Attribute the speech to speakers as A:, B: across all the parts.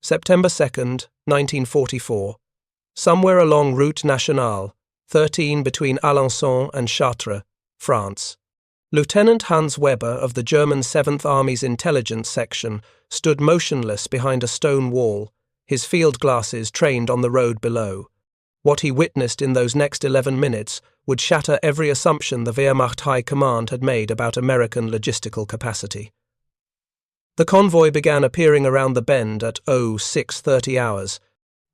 A: September 2nd, 1944. Somewhere along Route Nationale, 13 between Alençon and Chartres, France. Lieutenant Hans Weber of the German 7th Army's intelligence section stood motionless behind a stone wall, his field glasses trained on the road below. What he witnessed in those next 11 minutes would shatter every assumption the Wehrmacht High Command had made about American logistical capacity. The convoy began appearing around the bend at 6:30 hours.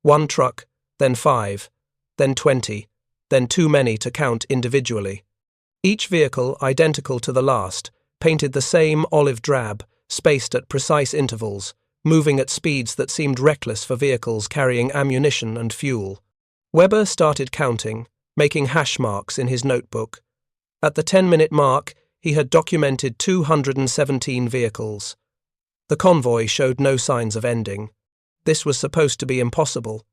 A: One truck, then 5, then 20, then too many to count individually. Each vehicle, identical to the last, painted the same olive drab, spaced at precise intervals, moving at speeds that seemed reckless for vehicles carrying ammunition and fuel. Weber started counting, making hash marks in his notebook. At the 10-minute mark, he had documented 217 vehicles. The convoy showed no signs of ending. This was supposed to be impossible.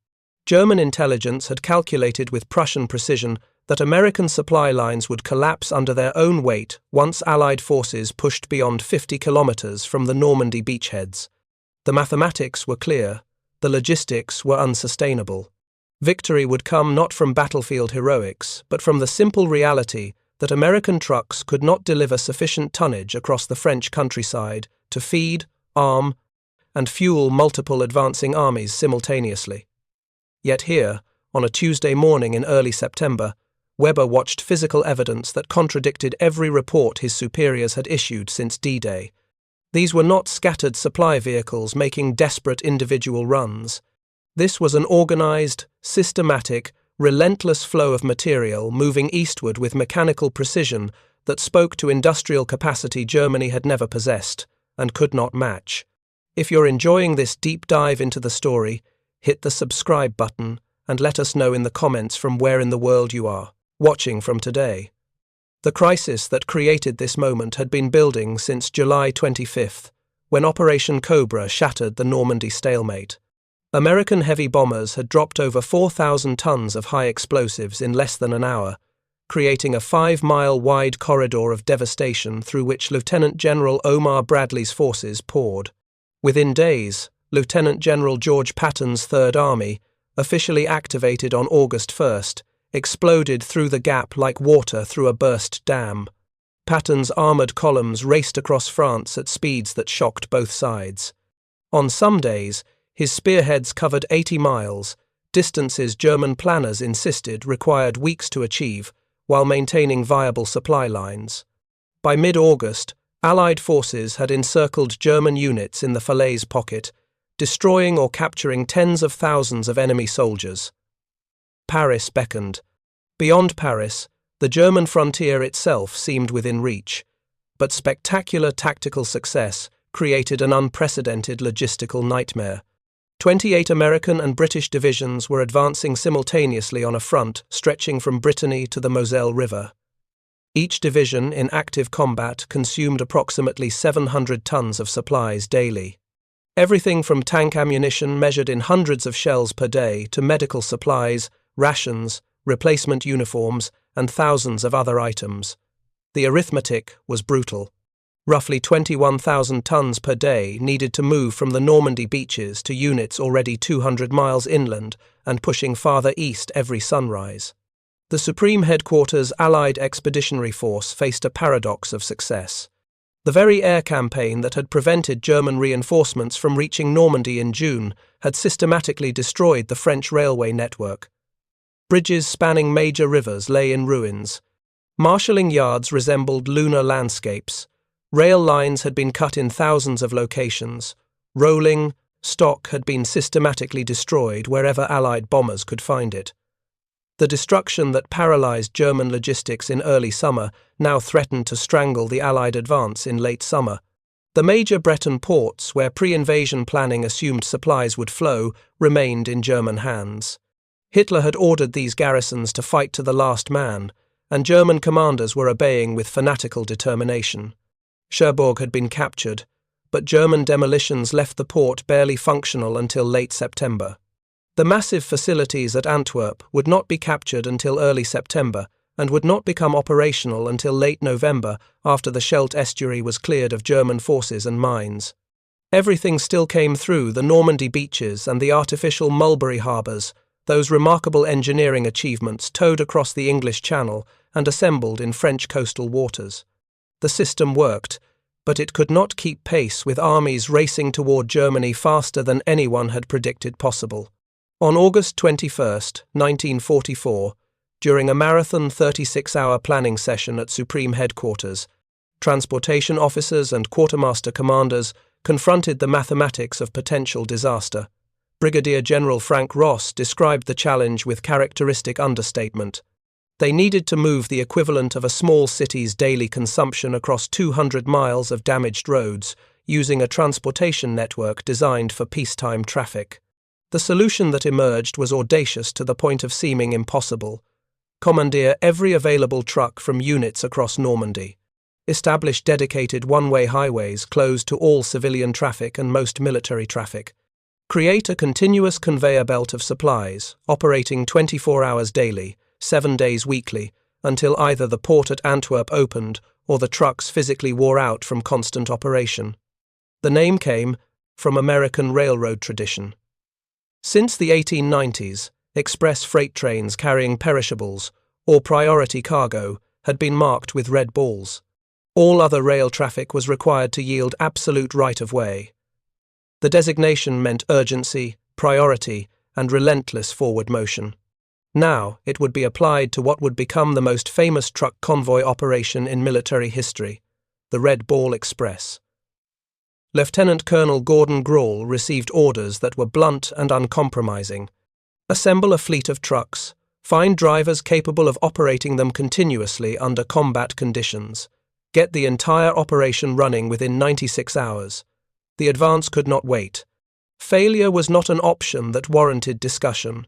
A: German intelligence had calculated with Prussian precision that American supply lines would collapse under their own weight once Allied forces pushed beyond 50 kilometers from the Normandy beachheads. The mathematics were clear, the logistics were unsustainable. Victory would come not from battlefield heroics, but from the simple reality that American trucks could not deliver sufficient tonnage across the French countryside to feed, arm, and fuel multiple advancing armies simultaneously. Yet here, on a Tuesday morning in early September, Weber watched physical evidence that contradicted every report his superiors had issued since D-Day. These were not scattered supply vehicles making desperate individual runs. This was an organized, systematic, relentless flow of material moving eastward with mechanical precision that spoke to industrial capacity Germany had never possessed and could not match. If you're enjoying this deep dive into the story, hit the subscribe button and let us know in the comments from where in the world you are watching from today. The crisis that created this moment had been building since July 25th, when Operation Cobra shattered the Normandy stalemate. American heavy bombers had dropped over 4,000 tons of high explosives in less than an hour, creating a 5-mile-wide corridor of devastation through which Lieutenant General Omar Bradley's forces poured. Within days, Lieutenant General George Patton's Third Army, officially activated on August 1st, exploded through the gap like water through a burst dam. Patton's armoured columns raced across France at speeds that shocked both sides. On some days, his spearheads covered 80 miles, distances German planners insisted required weeks to achieve, while maintaining viable supply lines. By mid-August, Allied forces had encircled German units in the Falaise pocket, destroying or capturing tens of thousands of enemy soldiers. Paris beckoned. Beyond Paris, the German frontier itself seemed within reach, but spectacular tactical success created an unprecedented logistical nightmare. 28 American and British divisions were advancing simultaneously on a front stretching from Brittany to the Moselle River. Each division in active combat consumed approximately 700 tons of supplies daily. Everything from tank ammunition measured in hundreds of shells per day to medical supplies, rations, replacement uniforms, and thousands of other items. The arithmetic was brutal. Roughly 21,000 tons per day needed to move from the Normandy beaches to units already 200 miles inland and pushing farther east every sunrise. The Supreme Headquarters Allied Expeditionary Force faced a paradox of success. The very air campaign that had prevented German reinforcements from reaching Normandy in June had systematically destroyed the French railway network. Bridges spanning major rivers lay in ruins. Marshalling yards resembled lunar landscapes. Rail lines had been cut in thousands of locations. Rolling stock had been systematically destroyed wherever Allied bombers could find it. The destruction that paralyzed German logistics in early summer now threatened to strangle the Allied advance in late summer. The major Breton ports, where pre-invasion planning assumed supplies would flow, remained in German hands. Hitler had ordered these garrisons to fight to the last man, and German commanders were obeying with fanatical determination. Cherbourg had been captured, but German demolitions left the port barely functional until late September. The massive facilities at Antwerp would not be captured until early September and would not become operational until late November after the Scheldt estuary was cleared of German forces and mines. Everything still came through: the Normandy beaches and the artificial Mulberry harbours, those remarkable engineering achievements towed across the English Channel and assembled in French coastal waters. The system worked, but it could not keep pace with armies racing toward Germany faster than anyone had predicted possible. On August 21, 1944, during a marathon 36-hour planning session at Supreme Headquarters, transportation officers and quartermaster commanders confronted the mathematics of potential disaster. Brigadier General Frank Ross described the challenge with characteristic understatement. They needed to move the equivalent of a small city's daily consumption across 200 miles of damaged roads, using a transportation network designed for peacetime traffic. The solution that emerged was audacious to the point of seeming impossible. Commandeer every available truck from units across Normandy. Establish dedicated one-way highways closed to all civilian traffic and most military traffic. Create a continuous conveyor belt of supplies, operating 24 hours daily, 7 days weekly, until either the port at Antwerp opened or the trucks physically wore out from constant operation. The name came from American railroad tradition. Since the 1890s, express freight trains carrying perishables or priority cargo had been marked with red balls. All other rail traffic was required to yield absolute right-of-way. The designation meant urgency, priority, and relentless forward motion. Now it would be applied to what would become the most famous truck convoy operation in military history, the Red Ball Express. Lieutenant Colonel Gordon Graul received orders that were blunt and uncompromising. Assemble a fleet of trucks, find drivers capable of operating them continuously under combat conditions. Get the entire operation running within 96 hours. The advance could not wait. Failure was not an option that warranted discussion.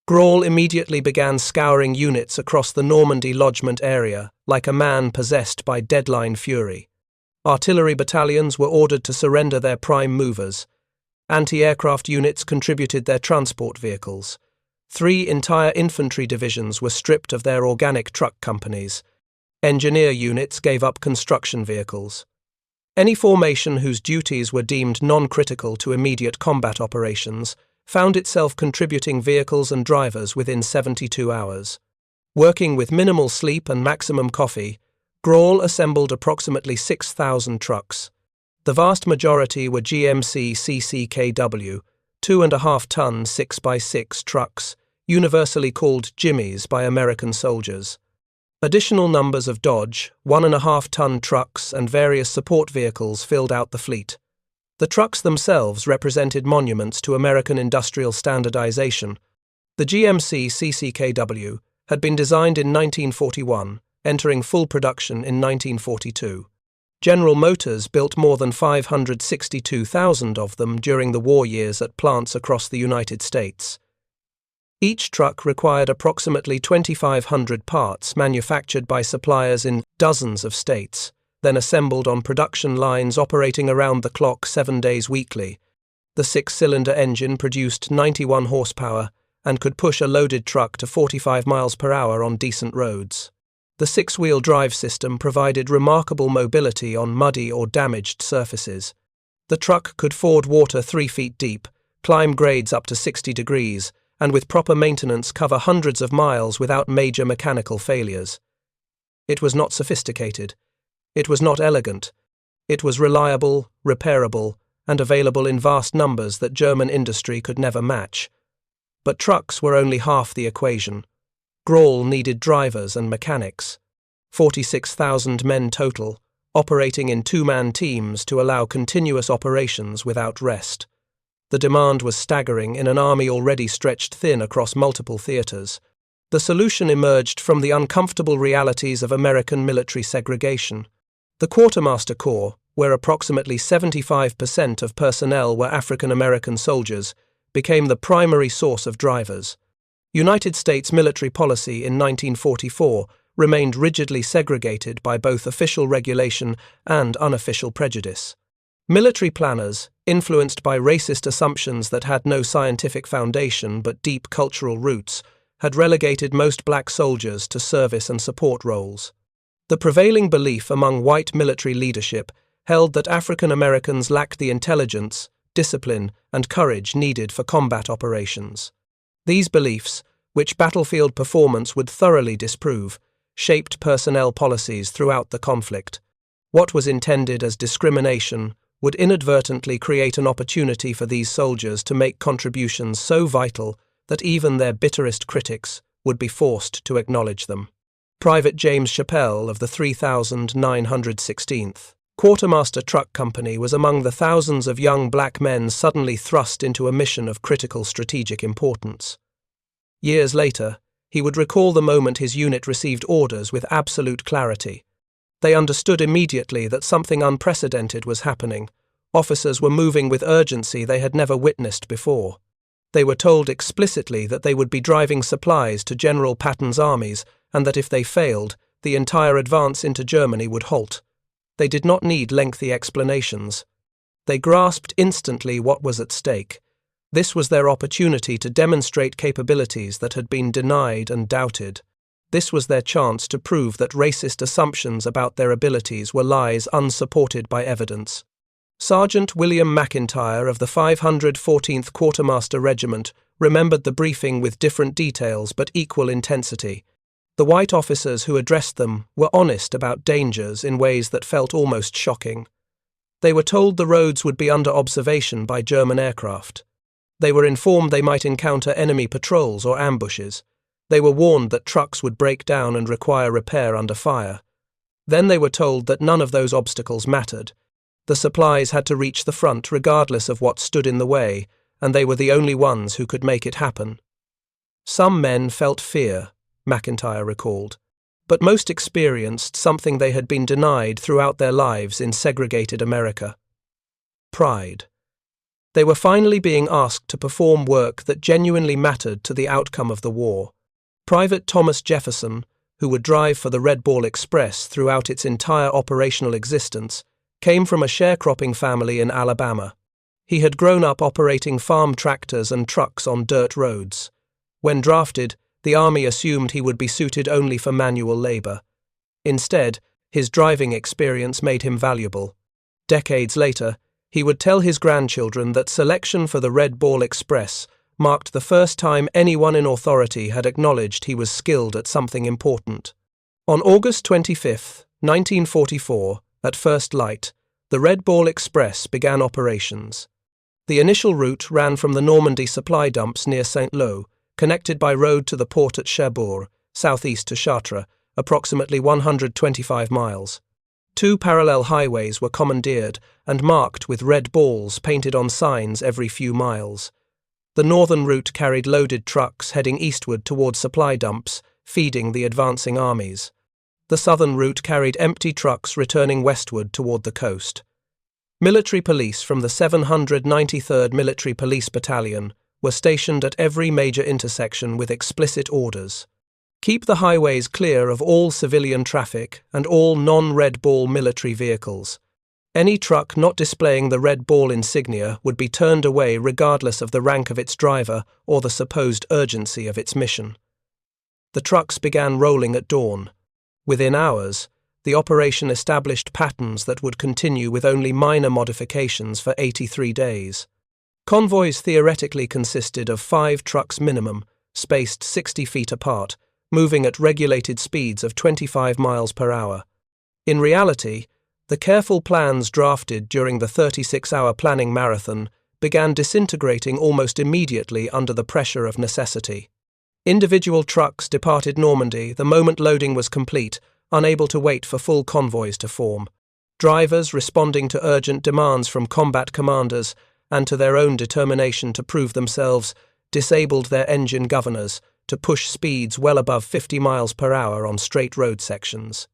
A: Graul immediately began scouring units across the Normandy lodgement area, like a man possessed by deadline fury. Artillery battalions were ordered to surrender their prime movers. Anti-aircraft units contributed their transport vehicles. 3 entire infantry divisions were stripped of their organic truck companies. Engineer units gave up construction vehicles. Any formation whose duties were deemed non-critical to immediate combat operations found itself contributing vehicles and drivers within 72 hours. Working with minimal sleep and maximum coffee, Graul assembled approximately 6,000 trucks. The vast majority were GMC CCKW, 2.5-ton 6x6 trucks, universally called Jimmies by American soldiers. Additional numbers of Dodge, 1.5-ton trucks and various support vehicles filled out the fleet. The trucks themselves represented monuments to American industrial standardization. The GMC CCKW had been designed in 1941, entering full production in 1942. General Motors built more than 562,000 of them during the war years at plants across the United States. Each truck required approximately 2,500 parts manufactured by suppliers in dozens of states, then assembled on production lines operating around the clock 7 days weekly. The 6-cylinder engine produced 91 horsepower and could push a loaded truck to 45 miles per hour on decent roads. The 6-wheel drive system provided remarkable mobility on muddy or damaged surfaces. The truck could ford water 3 feet deep, climb grades up to 60 degrees, and with proper maintenance cover hundreds of miles without major mechanical failures. It was not sophisticated. It was not elegant. It was reliable, repairable, and available in vast numbers that German industry could never match. But trucks were only half the equation. Graul needed drivers and mechanics. 46,000 men total, operating in 2-man teams to allow continuous operations without rest. The demand was staggering in an army already stretched thin across multiple theaters. The solution emerged from the uncomfortable realities of American military segregation. The Quartermaster Corps, where approximately 75% of personnel were African American soldiers, became the primary source of drivers. United States military policy in 1944 remained rigidly segregated by both official regulation and unofficial prejudice. Military planners, influenced by racist assumptions that had no scientific foundation but deep cultural roots, had relegated most black soldiers to service and support roles. The prevailing belief among white military leadership held that African Americans lacked the intelligence, discipline, and courage needed for combat operations. These beliefs, which battlefield performance would thoroughly disprove, shaped personnel policies throughout the conflict. What was intended as discrimination would inadvertently create an opportunity for these soldiers to make contributions so vital that even their bitterest critics would be forced to acknowledge them. Private James Chappell of the 3916th Quartermaster Truck Company was among the thousands of young black men suddenly thrust into a mission of critical strategic importance. Years later, he would recall the moment his unit received orders with absolute clarity. They understood immediately that something unprecedented was happening. Officers were moving with urgency they had never witnessed before. They were told explicitly that they would be driving supplies to General Patton's armies and that if they failed, the entire advance into Germany would halt. They did not need lengthy explanations. They grasped instantly what was at stake. This was their opportunity to demonstrate capabilities that had been denied and doubted. This was their chance to prove that racist assumptions about their abilities were lies unsupported by evidence. Sergeant William McIntyre of the 514th Quartermaster Regiment remembered the briefing with different details but equal intensity. The white officers who addressed them were honest about dangers in ways that felt almost shocking. They were told the roads would be under observation by German aircraft. They were informed they might encounter enemy patrols or ambushes. They were warned that trucks would break down and require repair under fire. Then they were told that none of those obstacles mattered. The supplies had to reach the front regardless of what stood in the way, and they were the only ones who could make it happen. Some men felt fear, McIntyre recalled, but most experienced something they had been denied throughout their lives in segregated America: pride. They were finally being asked to perform work that genuinely mattered to the outcome of the war. Private Thomas Jefferson, who would drive for the Red Ball Express throughout its entire operational existence, came from a sharecropping family in Alabama. He had grown up operating farm tractors and trucks on dirt roads. When drafted, the Army assumed he would be suited only for manual labor. Instead, his driving experience made him valuable. Decades later, he would tell his grandchildren that selection for the Red Ball Express marked the first time anyone in authority had acknowledged he was skilled at something important. On August 25, 1944, at first light, the Red Ball Express began operations. The initial route ran from the Normandy supply dumps near Saint-Lô, connected by road to the port at Cherbourg, southeast to Chartres, approximately 125 miles. 2 parallel highways were commandeered and marked with red balls painted on signs every few miles. The northern route carried loaded trucks heading eastward toward supply dumps, feeding the advancing armies. The southern route carried empty trucks returning westward toward the coast. Military police from the 793rd Military Police Battalion were stationed at every major intersection with explicit orders: keep the highways clear of all civilian traffic and all non-Red Ball military vehicles. Any truck not displaying the Red Ball insignia would be turned away regardless of the rank of its driver or the supposed urgency of its mission. The trucks began rolling at dawn. Within hours, the operation established patterns that would continue with only minor modifications for 83 days. Convoys theoretically consisted of 5 trucks minimum, spaced 60 feet apart, moving at regulated speeds of 25 miles per hour. In reality, the careful plans drafted during the 36-hour planning marathon began disintegrating almost immediately under the pressure of necessity. Individual trucks departed Normandy the moment loading was complete, unable to wait for full convoys to form. Drivers, responding to urgent demands from combat commanders and to their own determination to prove themselves, disabled their engine governors to push speeds well above 50 miles per hour on straight road sections.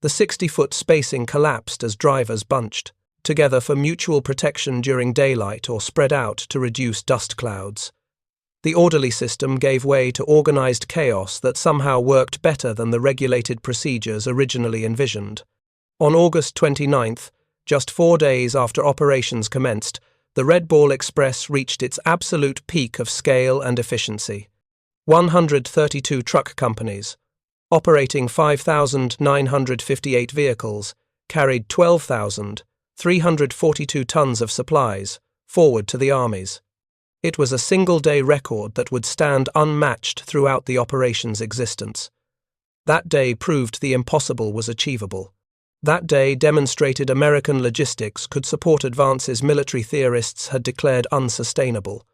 A: The 60-foot spacing collapsed as drivers bunched together for mutual protection during daylight or spread out to reduce dust clouds. The orderly system gave way to organized chaos that somehow worked better than the regulated procedures originally envisioned. On August 29th, just 4 days after operations commenced, the Red Ball Express reached its absolute peak of scale and efficiency. 132 truck companies, operating 5,958 vehicles, carried 12,000, 342 tons of supplies, forward to the armies. It was a single-day record that would stand unmatched throughout the operation's existence. That day proved the impossible was achievable. That day demonstrated American logistics could support advances military theorists had declared unsustainable.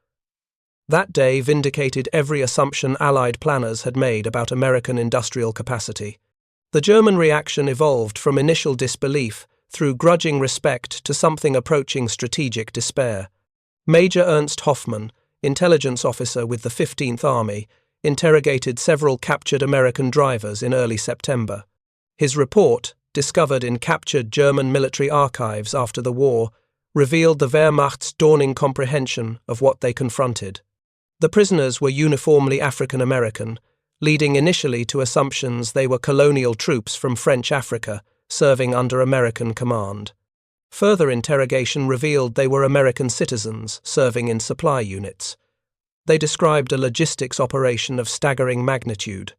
A: That day vindicated every assumption Allied planners had made about American industrial capacity. The German reaction evolved from initial disbelief through grudging respect to something approaching strategic despair. Major Ernst Hoffmann, intelligence officer with the 15th Army, interrogated several captured American drivers in early September. His report, discovered in captured German military archives after the war, revealed the Wehrmacht's dawning comprehension of what they confronted. The prisoners were uniformly African American, leading initially to assumptions they were colonial troops from French Africa, serving under American command. Further interrogation revealed they were American citizens serving in supply units. They described a logistics operation of staggering magnitude.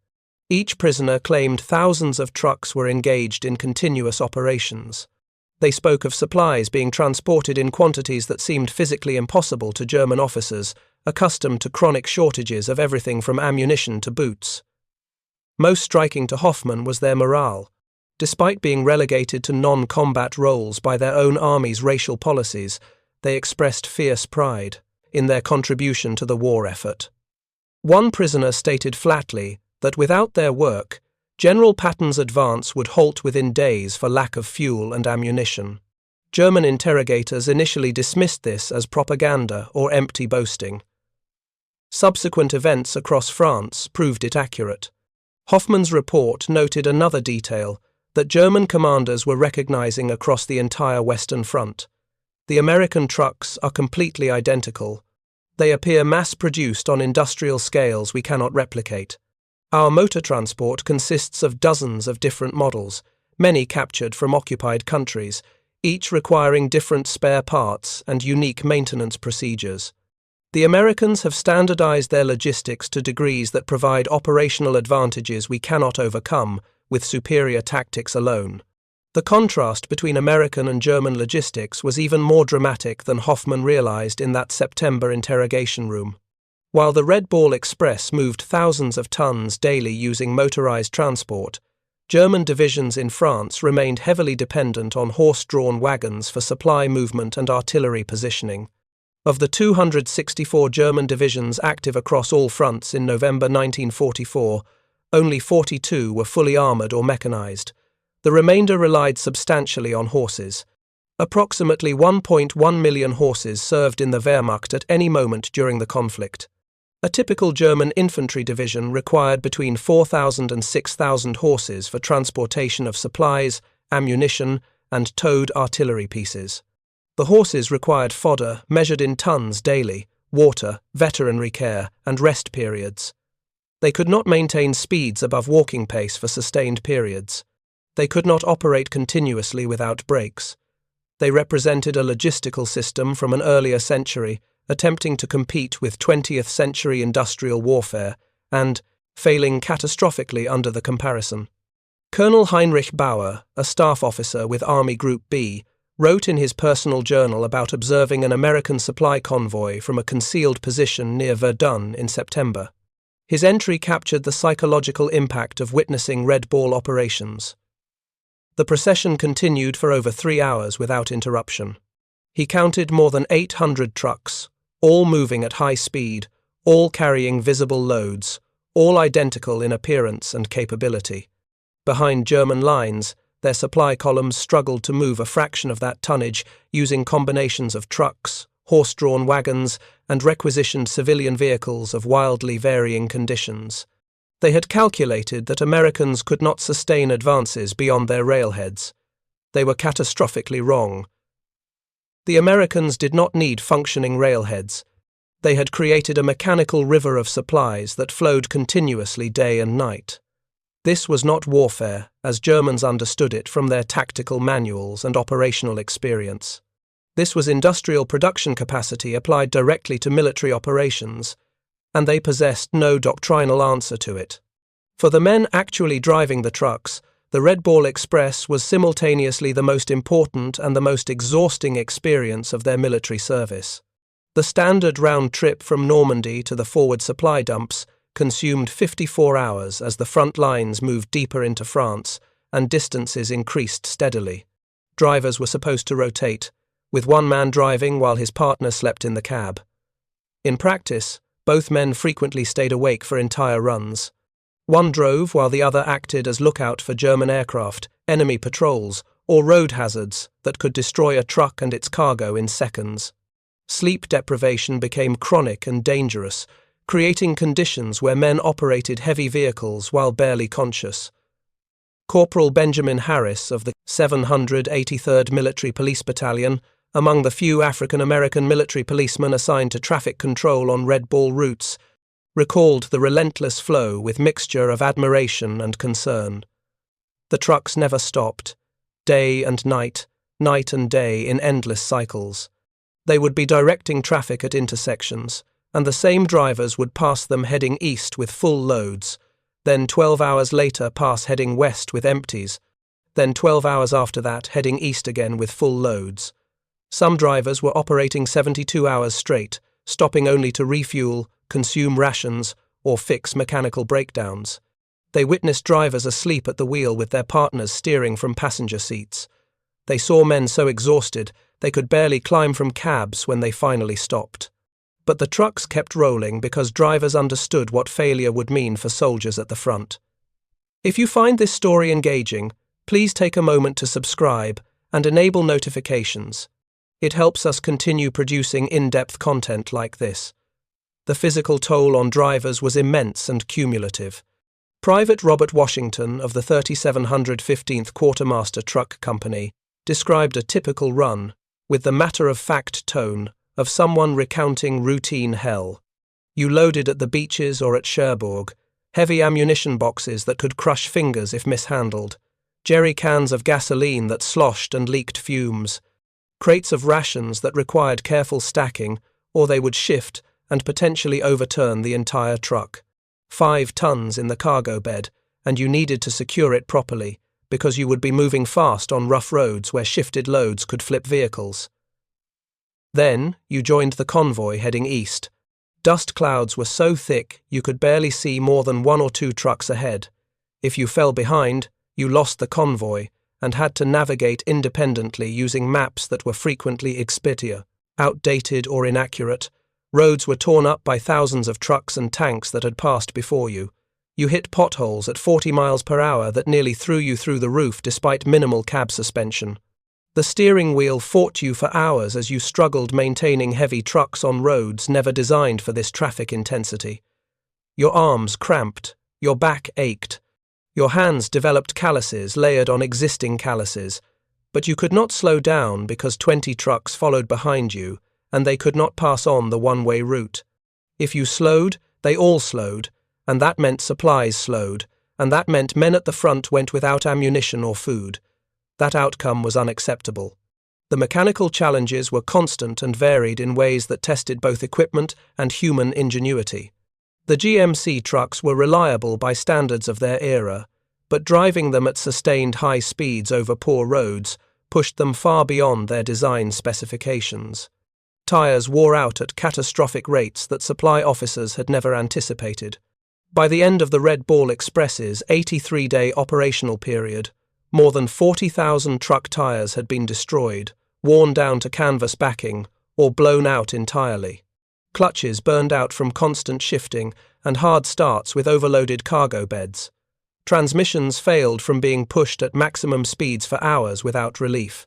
A: Each prisoner claimed thousands of trucks were engaged in continuous operations. They spoke of supplies being transported in quantities that seemed physically impossible to German officers, accustomed to chronic shortages of everything from ammunition to boots. Most striking to Hoffmann was their morale. Despite being relegated to non-combat roles by their own army's racial policies, they expressed fierce pride in their contribution to the war effort. One prisoner stated flatly that without their work, General Patton's advance would halt within days for lack of fuel and ammunition. German interrogators initially dismissed this as propaganda or empty boasting. Subsequent events across France proved it accurate. Hoffmann's report noted another detail that German commanders were recognizing across the entire Western Front. The American trucks are completely identical. They appear mass-produced on industrial scales we cannot replicate. Our motor transport consists of dozens of different models, many captured from occupied countries, each requiring different spare parts and unique maintenance procedures. The Americans have standardized their logistics to degrees that provide operational advantages we cannot overcome with superior tactics alone. The contrast between American and German logistics was even more dramatic than Hoffmann realized in that September interrogation room. While the Red Ball Express moved thousands of tons daily using motorized transport, German divisions in France remained heavily dependent on horse-drawn wagons for supply movement and artillery positioning. Of the 264 German divisions active across all fronts in November 1944, only 42 were fully armoured or mechanized. The remainder relied substantially on horses. Approximately 1.1 million horses served in the Wehrmacht at any moment during the conflict. A typical German infantry division required between 4,000 and 6,000 horses for transportation of supplies, ammunition, and towed artillery pieces. The horses required fodder measured in tons daily, water, veterinary care, and rest periods. They could not maintain speeds above walking pace for sustained periods. They could not operate continuously without breaks. They represented a logistical system from an earlier century, attempting to compete with 20th century industrial warfare, and failing catastrophically under the comparison. Colonel Heinrich Bauer, a staff officer with Army Group B, wrote in his personal journal about observing an American supply convoy from a concealed position near Verdun in September. His entry captured the psychological impact of witnessing Red Ball operations. The procession continued for over 3 hours without interruption. He counted more than 800 trucks, all moving at high speed, all carrying visible loads, all identical in appearance and capability. Behind German lines, their supply columns struggled to move a fraction of that tonnage using combinations of trucks, horse-drawn wagons, and requisitioned civilian vehicles of wildly varying conditions. They had calculated that Americans could not sustain advances beyond their railheads. They were catastrophically wrong. The Americans did not need functioning railheads. They had created a mechanical river of supplies that flowed continuously day and night. This was not warfare, as Germans understood it from their tactical manuals and operational experience. This was industrial production capacity applied directly to military operations, and they possessed no doctrinal answer to it. For the men actually driving the trucks, the Red Ball Express was simultaneously the most important and the most exhausting experience of their military service. The standard round trip from Normandy to the forward supply dumps consumed 54 hours as the front lines moved deeper into France and distances increased steadily. Drivers were supposed to rotate, with one man driving while his partner slept in the cab. In practice, both men frequently stayed awake for entire runs. One drove while the other acted as lookout for German aircraft, enemy patrols, or road hazards that could destroy a truck and its cargo in seconds. Sleep deprivation became chronic and dangerous, creating conditions where men operated heavy vehicles while barely conscious. Corporal Benjamin Harris of the 783rd Military Police Battalion, among the few African-American military policemen assigned to traffic control on Red Ball routes, recalled the relentless flow with mixture of admiration and concern. The trucks never stopped, day and night and day in endless cycles. They would be directing traffic at intersections, and the same drivers would pass them heading east with full loads, then 12 hours later pass heading west with empties, then 12 hours after that heading east again with full loads. Some drivers were operating 72 hours straight, stopping only to refuel, consume rations, or fix mechanical breakdowns. They witnessed drivers asleep at the wheel with their partners steering from passenger seats. They saw men so exhausted they could barely climb from cabs when they finally stopped. But the trucks kept rolling because drivers understood what failure would mean for soldiers at the front. If you find this story engaging, please take a moment to subscribe and enable notifications. It helps us continue producing in-depth content like this. The physical toll on drivers was immense and cumulative. Private Robert Washington of the 3715th Quartermaster Truck Company described a typical run, with the matter-of-fact tone of someone recounting routine hell. You loaded at the beaches or at Cherbourg, heavy ammunition boxes that could crush fingers if mishandled, jerry cans of gasoline that sloshed and leaked fumes, crates of rations that required careful stacking, or they would shift and potentially overturn the entire truck. 5 tons in the cargo bed, and you needed to secure it properly, because you would be moving fast on rough roads where shifted loads could flip vehicles. Then, you joined the convoy heading east. Dust clouds were so thick you could barely see more than 1 or 2 trucks ahead. If you fell behind, you lost the convoy and had to navigate independently using maps that were frequently expedia, outdated or inaccurate. Roads were torn up by thousands of trucks and tanks that had passed before you. You hit potholes at 40 miles per hour that nearly threw you through the roof despite minimal cab suspension. The steering wheel fought you for hours as you struggled maintaining heavy trucks on roads never designed for this traffic intensity. Your arms cramped, your back ached, your hands developed calluses layered on existing calluses, but you could not slow down because 20 trucks followed behind you, and they could not pass on the one-way route. If you slowed, they all slowed, and that meant supplies slowed, and that meant men at the front went without ammunition or food. That outcome was unacceptable. The mechanical challenges were constant and varied in ways that tested both equipment and human ingenuity. The GMC trucks were reliable by standards of their era, but driving them at sustained high speeds over poor roads pushed them far beyond their design specifications. Tires wore out at catastrophic rates that supply officers had never anticipated. By the end of the Red Ball Express's 83-day operational period, more than 40,000 truck tires had been destroyed, worn down to canvas backing, or blown out entirely. Clutches burned out from constant shifting and hard starts with overloaded cargo beds. Transmissions failed from being pushed at maximum speeds for hours without relief.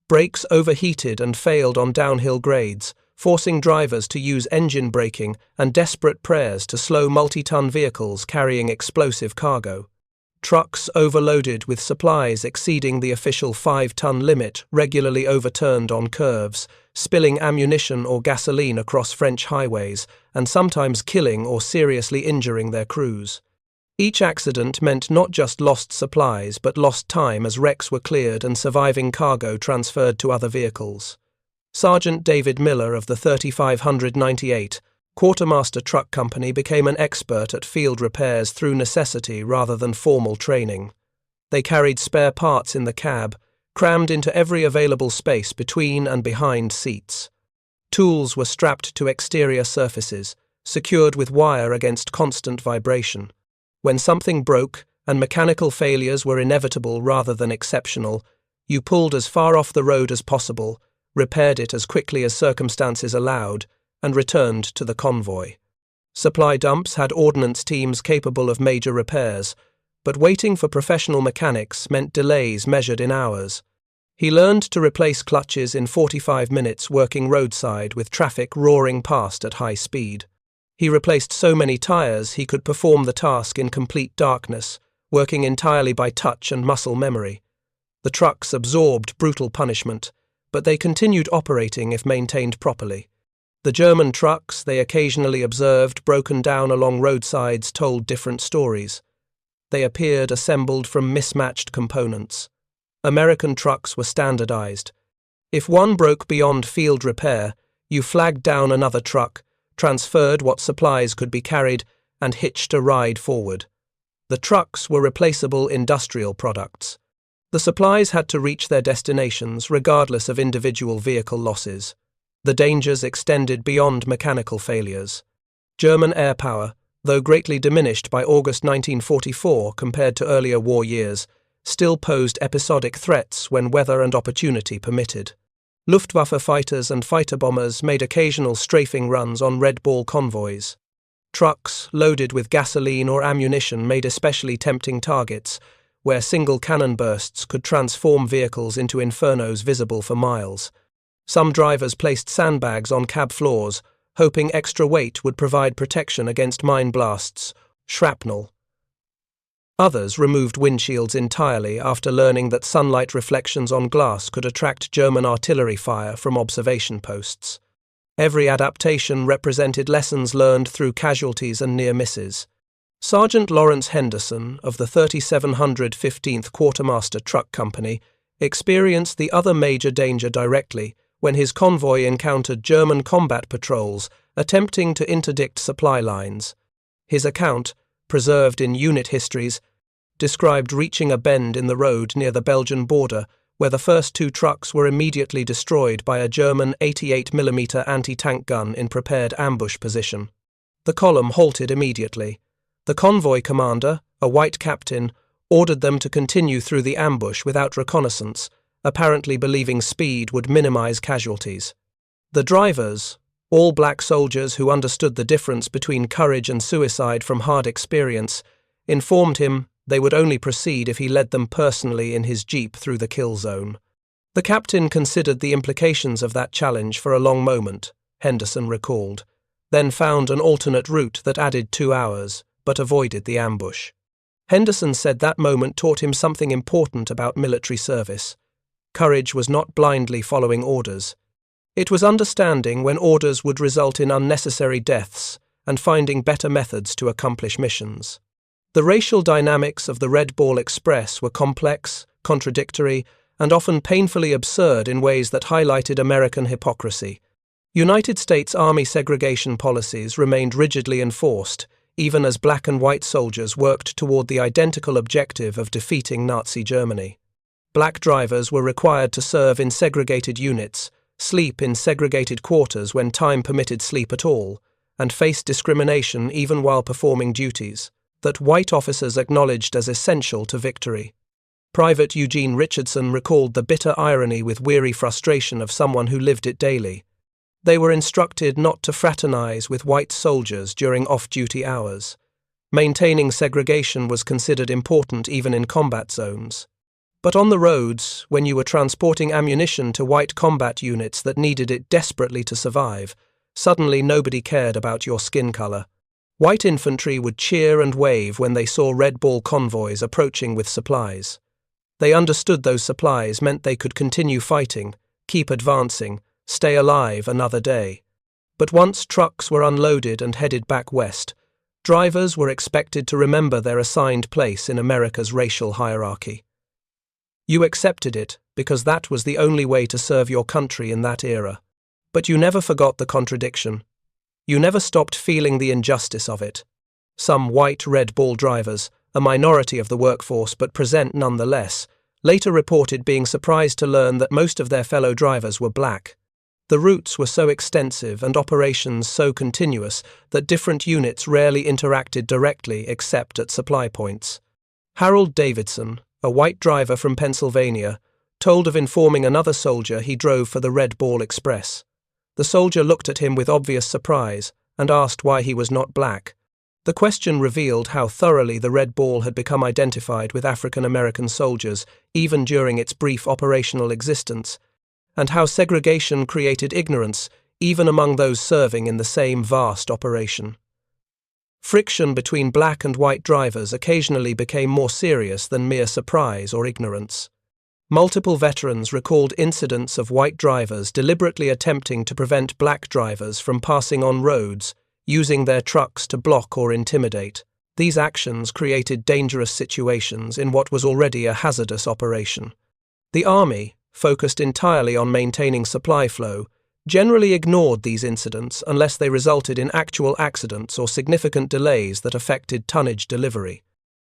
A: Brakes overheated and failed on downhill grades, forcing drivers to use engine braking and desperate prayers to slow multi-ton vehicles carrying explosive cargo. Trucks overloaded with supplies exceeding the official 5-ton limit regularly overturned on curves, spilling ammunition or gasoline across French highways, and sometimes killing or seriously injuring their crews. Each accident meant not just lost supplies but lost time as wrecks were cleared and surviving cargo transferred to other vehicles. Sergeant David Miller of the 3598 Quartermaster Truck Company became an expert at field repairs through necessity rather than formal training. They carried spare parts in the cab, crammed into every available space between and behind seats. Tools were strapped to exterior surfaces, secured with wire against constant vibration. When something broke, and mechanical failures were inevitable rather than exceptional, you pulled as far off the road as possible, repaired it as quickly as circumstances allowed, and returned to the convoy. Supply dumps had ordnance teams capable of major repairs, but waiting for professional mechanics meant delays measured in hours. He learned to replace clutches in 45 minutes working roadside with traffic roaring past at high speed. He replaced so many tires he could perform the task in complete darkness, working entirely by touch and muscle memory. The trucks absorbed brutal punishment, but they continued operating if maintained properly. The German trucks they occasionally observed broken down along roadsides told different stories. They appeared assembled from mismatched components. American trucks were standardized. If one broke beyond field repair, you flagged down another truck, transferred what supplies could be carried, and hitched a ride forward. The trucks were replaceable industrial products. The supplies had to reach their destinations regardless of individual vehicle losses. The dangers extended beyond mechanical failures. German air power, though greatly diminished by August 1944 compared to earlier war years, still posed episodic threats when weather and opportunity permitted. Luftwaffe fighters and fighter bombers made occasional strafing runs on Red Ball convoys. Trucks loaded with gasoline or ammunition made especially tempting targets, where single cannon bursts could transform vehicles into infernos visible for miles. Some drivers placed sandbags on cab floors, hoping extra weight would provide protection against mine blasts, shrapnel. Others removed windshields entirely after learning that sunlight reflections on glass could attract German artillery fire from observation posts. Every adaptation represented lessons learned through casualties and near misses. Sergeant Lawrence Henderson of the 3715th Quartermaster Truck Company experienced the other major danger directly when his convoy encountered German combat patrols attempting to interdict supply lines. His account, preserved in unit histories, described reaching a bend in the road near the Belgian border where the first two trucks were immediately destroyed by a German 88mm anti-tank gun in prepared ambush position. The column halted immediately. The convoy commander, a white captain, ordered them to continue through the ambush without reconnaissance, apparently believing speed would minimize casualties. The drivers, all black soldiers who understood the difference between courage and suicide from hard experience, informed him they would only proceed if he led them personally in his jeep through the kill zone. The captain considered the implications of that challenge for a long moment, Henderson recalled, then found an alternate route that added 2 hours, but avoided the ambush. Henderson said that moment taught him something important about military service. Courage was not blindly following orders. It was understanding when orders would result in unnecessary deaths and finding better methods to accomplish missions. The racial dynamics of the Red Ball Express were complex, contradictory, and often painfully absurd in ways that highlighted American hypocrisy. United States Army segregation policies remained rigidly enforced, even as black and white soldiers worked toward the identical objective of defeating Nazi Germany. Black drivers were required to serve in segregated units, sleep in segregated quarters when time permitted sleep at all, and face discrimination even while performing duties that white officers acknowledged as essential to victory. Private Eugene Richardson recalled the bitter irony with weary frustration of someone who lived it daily. They were instructed not to fraternize with white soldiers during off-duty hours. Maintaining segregation was considered important even in combat zones. But on the roads, when you were transporting ammunition to white combat units that needed it desperately to survive, suddenly nobody cared about your skin color. White infantry would cheer and wave when they saw Red Ball convoys approaching with supplies. They understood those supplies meant they could continue fighting, keep advancing, stay alive another day. But once trucks were unloaded and headed back west, drivers were expected to remember their assigned place in America's racial hierarchy. You accepted it because that was the only way to serve your country in that era. But you never forgot the contradiction. You never stopped feeling the injustice of it. Some white Red Ball drivers, a minority of the workforce but present nonetheless, later reported being surprised to learn that most of their fellow drivers were black. The routes were so extensive and operations so continuous that different units rarely interacted directly except at supply points. Harold Davidson, a white driver from Pennsylvania, told of informing another soldier he drove for the Red Ball Express. The soldier looked at him with obvious surprise and asked why he was not black. The question revealed how thoroughly the Red Ball had become identified with African American soldiers even during its brief operational existence, and how segregation created ignorance even among those serving in the same vast operation. Friction between black and white drivers occasionally became more serious than mere surprise or ignorance. Multiple veterans recalled incidents of white drivers deliberately attempting to prevent black drivers from passing on roads, using their trucks to block or intimidate. These actions created dangerous situations in what was already a hazardous operation. The Army, focused entirely on maintaining supply flow, generally ignored these incidents unless they resulted in actual accidents or significant delays that affected tonnage delivery.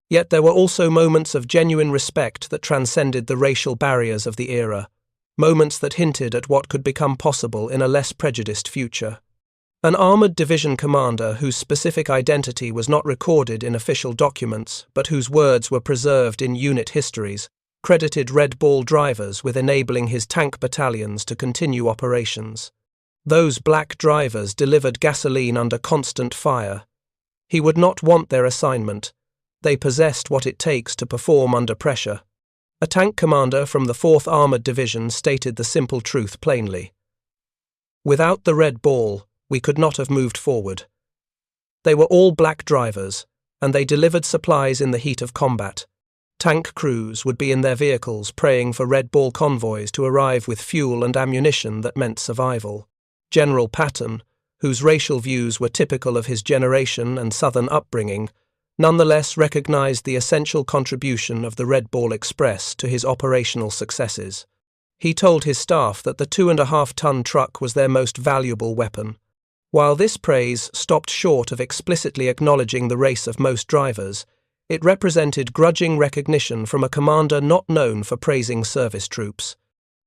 A: Yet there were also moments of genuine respect that transcended the racial barriers of the era, moments that hinted at what could become possible in a less prejudiced future. An armored division commander whose specific identity was not recorded in official documents but whose words were preserved in unit histories credited Red Ball drivers with enabling his tank battalions to continue operations. Those black drivers delivered gasoline under constant fire. He would not want their assignment. They possessed what it takes to perform under pressure. A tank commander from the 4th Armored Division stated the simple truth plainly. Without the Red Ball, we could not have moved forward. They were all black drivers, and they delivered supplies in the heat of combat. Tank crews would be in their vehicles praying for Red Ball convoys to arrive with fuel and ammunition that meant survival. General Patton, whose racial views were typical of his generation and Southern upbringing, nonetheless recognized the essential contribution of the Red Ball Express to his operational successes. He told his staff that the 2.5-ton truck was their most valuable weapon. While this praise stopped short of explicitly acknowledging the race of most drivers, it represented grudging recognition from a commander not known for praising service troops.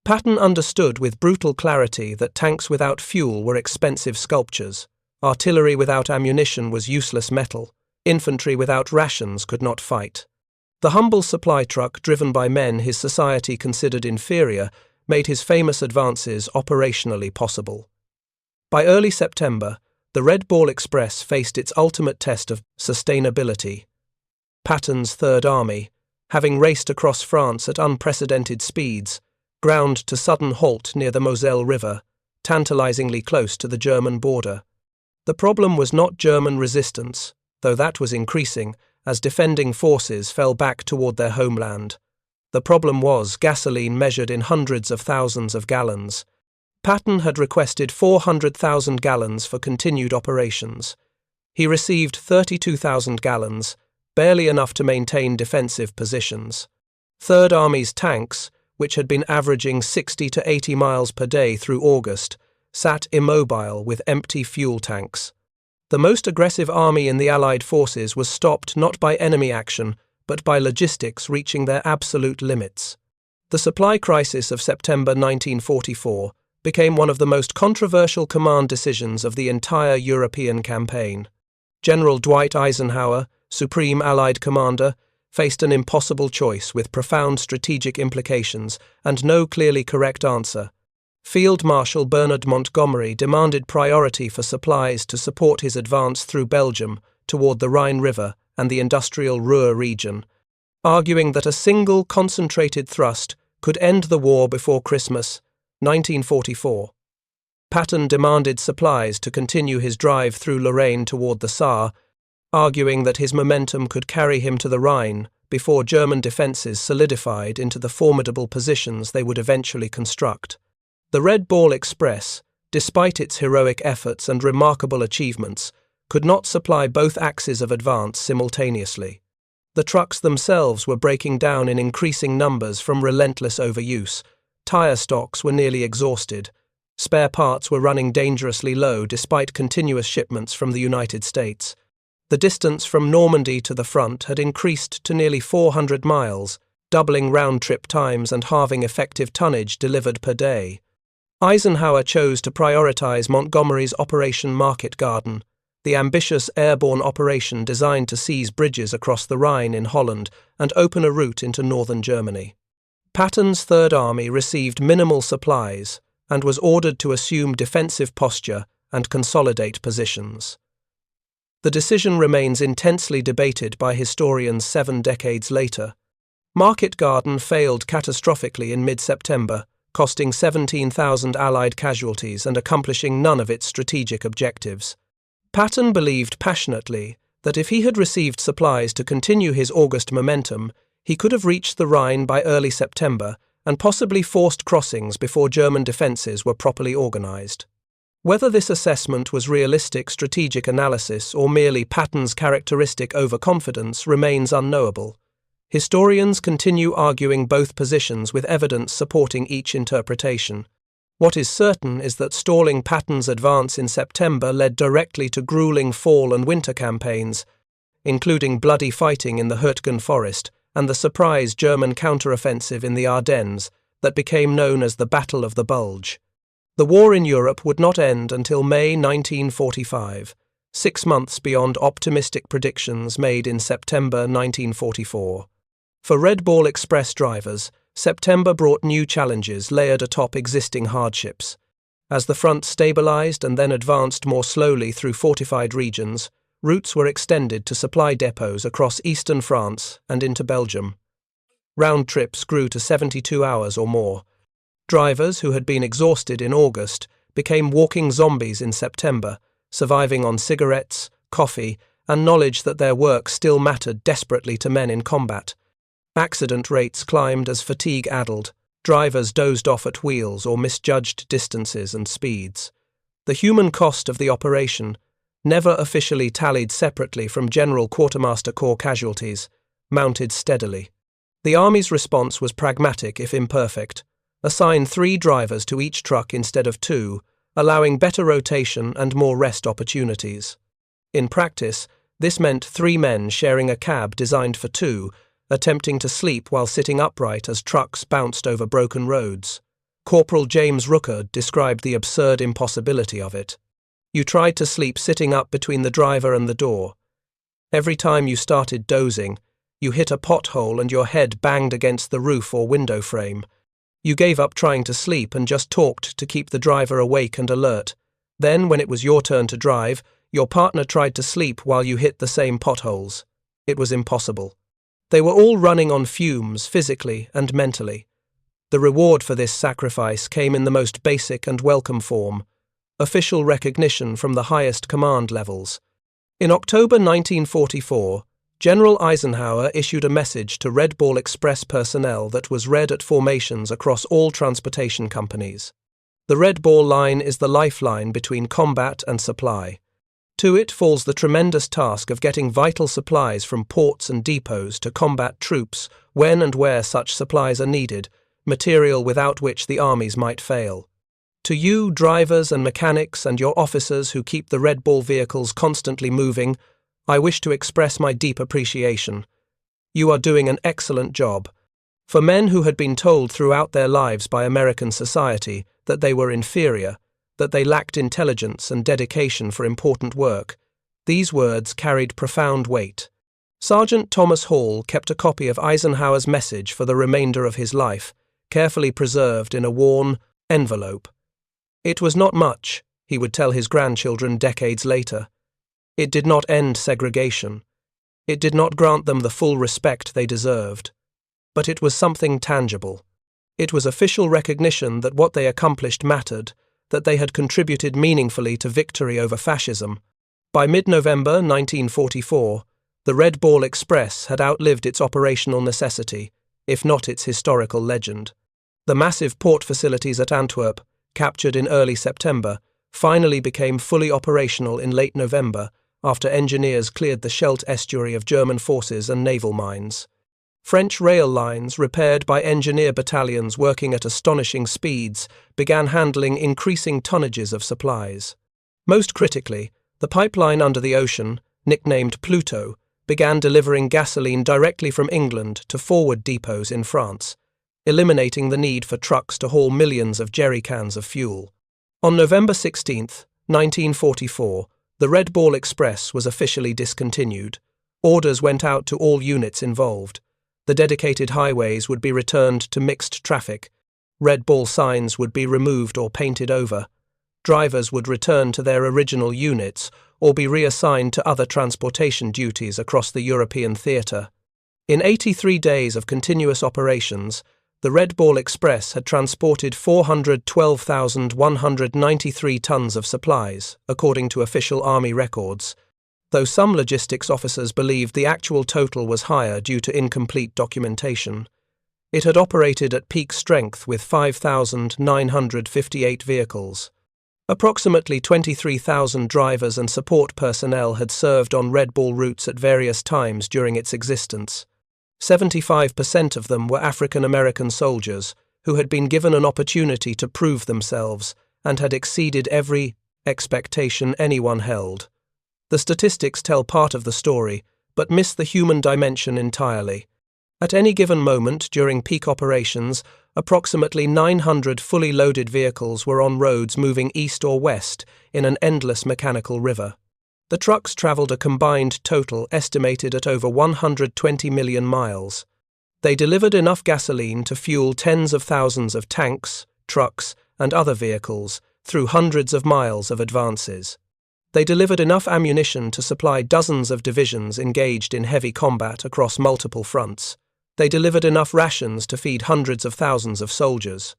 A: Patton understood with brutal clarity that tanks without fuel were expensive sculptures, artillery without ammunition was useless metal, infantry without rations could not fight. The humble supply truck driven by men his society considered inferior made his famous advances operationally possible. By early September, the Red Ball Express faced its ultimate test of sustainability. Patton's Third Army, having raced across France at unprecedented speeds, ground to sudden halt near the Moselle River, tantalizingly close to the German border. The problem was not German resistance, though that was increasing as defending forces fell back toward their homeland. The problem was gasoline measured in hundreds of thousands of gallons. Patton had requested 400,000 gallons for continued operations. He received 32,000 gallons, barely enough to maintain defensive positions. Third Army's tanks, which had been averaging 60 to 80 miles per day through August, sat immobile with empty fuel tanks. The most aggressive army in the Allied forces was stopped not by enemy action, but by logistics reaching their absolute limits. The supply crisis of September 1944 became one of the most controversial command decisions of the entire European campaign. General Dwight Eisenhower, Supreme Allied Commander, faced an impossible choice with profound strategic implications and no clearly correct answer. Field Marshal Bernard Montgomery demanded priority for supplies to support his advance through Belgium toward the Rhine River and the industrial Ruhr region, arguing that a single concentrated thrust could end the war before Christmas, 1944. Patton demanded supplies to continue his drive through Lorraine toward the Saar, arguing that his momentum could carry him to the Rhine before German defences solidified into the formidable positions they would eventually construct. The Red Ball Express, despite its heroic efforts and remarkable achievements, could not supply both axes of advance simultaneously. The trucks themselves were breaking down in increasing numbers from relentless overuse. Tire stocks were nearly exhausted. Spare parts were running dangerously low despite continuous shipments from the United States. The distance from Normandy to the front had increased to nearly 400 miles, doubling round-trip times and halving effective tonnage delivered per day. Eisenhower chose to prioritize Montgomery's Operation Market Garden, the ambitious airborne operation designed to seize bridges across the Rhine in Holland and open a route into northern Germany. Patton's Third Army received minimal supplies and was ordered to assume defensive posture and consolidate positions. The decision remains intensely debated by historians 7 decades later. Market Garden failed catastrophically in mid-September, costing 17,000 Allied casualties and accomplishing none of its strategic objectives. Patton believed passionately that if he had received supplies to continue his August momentum, he could have reached the Rhine by early September and possibly forced crossings before German defences were properly organised. Whether this assessment was realistic strategic analysis or merely Patton's characteristic overconfidence remains unknowable. Historians continue arguing both positions with evidence supporting each interpretation. What is certain is that stalling Patton's advance in September led directly to grueling fall and winter campaigns, including bloody fighting in the Hürtgen Forest and the surprise German counteroffensive in the Ardennes that became known as the Battle of the Bulge. The war in Europe would not end until May 1945, 6 months beyond optimistic predictions made in September 1944. For Red Ball Express drivers, September brought new challenges layered atop existing hardships. As the front stabilized and then advanced more slowly through fortified regions, routes were extended to supply depots across eastern France and into Belgium. Round trips grew to 72 hours or more. Drivers who had been exhausted in August became walking zombies in September, surviving on cigarettes, coffee, and knowledge that their work still mattered desperately to men in combat. Accident rates climbed as fatigue addled, drivers dozed off at wheels or misjudged distances and speeds. The human cost of the operation, never officially tallied separately from General Quartermaster Corps casualties, mounted steadily. The Army's response was pragmatic if imperfect. Assign 3 drivers to each truck instead of 2, allowing better rotation and more rest opportunities. In practice, this meant 3 men sharing a cab designed for 2, attempting to sleep while sitting upright as trucks bounced over broken roads. Corporal James Rooker described the absurd impossibility of it. You tried to sleep sitting up between the driver and the door. Every time you started dozing, you hit a pothole and your head banged against the roof or window frame. You gave up trying to sleep and just talked to keep the driver awake and alert. Then, when it was your turn to drive, your partner tried to sleep while you hit the same potholes. It was impossible. They were all running on fumes physically and mentally. The reward for this sacrifice came in the most basic and welcome form: official recognition from the highest command levels. In October 1944, General Eisenhower issued a message to Red Ball Express personnel that was read at formations across all transportation companies. The Red Ball line is the lifeline between combat and supply. To it falls the tremendous task of getting vital supplies from ports and depots to combat troops when and where such supplies are needed, material without which the armies might fail. To you, drivers and mechanics and your officers who keep the Red Ball vehicles constantly moving, I wish to express my deep appreciation. You are doing an excellent job. For men who had been told throughout their lives by American society that they were inferior, that they lacked intelligence and dedication for important work, these words carried profound weight. Sergeant Thomas Hall kept a copy of Eisenhower's message for the remainder of his life, carefully preserved in a worn envelope. It was not much, he would tell his grandchildren decades later. It did not end segregation. It did not grant them the full respect they deserved. But it was something tangible. It was official recognition that what they accomplished mattered, that they had contributed meaningfully to victory over fascism. By mid-November 1944, the Red Ball Express had outlived its operational necessity, if not its historical legend. The massive port facilities at Antwerp, captured in early September, finally became fully operational in late November after engineers cleared the Scheldt estuary of German forces and naval mines. French rail lines, repaired by engineer battalions working at astonishing speeds, began handling increasing tonnages of supplies. Most critically, the pipeline under the ocean, nicknamed Pluto, began delivering gasoline directly from England to forward depots in France, eliminating the need for trucks to haul millions of jerrycans of fuel. On November 16, 1944, the Red Ball Express was officially discontinued. Orders went out to all units involved. The dedicated highways would be returned to mixed traffic. Red Ball signs would be removed or painted over. Drivers would return to their original units or be reassigned to other transportation duties across the European theatre. In 83 days of continuous operations, the Red Ball Express had transported 412,193 tons of supplies, according to official army records, though some logistics officers believed the actual total was higher due to incomplete documentation. It had operated at peak strength with 5,958 vehicles. Approximately 23,000 drivers and support personnel had served on Red Ball routes at various times during its existence. 75% of them were African American soldiers who had been given an opportunity to prove themselves and had exceeded every expectation anyone held. The statistics tell part of the story, but miss the human dimension entirely. At any given moment during peak operations, approximately 900 fully loaded vehicles were on roads moving east or west in an endless mechanical river. The trucks travelled a combined total estimated at over 120 million miles. They delivered enough gasoline to fuel tens of thousands of tanks, trucks, and other vehicles through hundreds of miles of advances. They delivered enough ammunition to supply dozens of divisions engaged in heavy combat across multiple fronts. They delivered enough rations to feed hundreds of thousands of soldiers.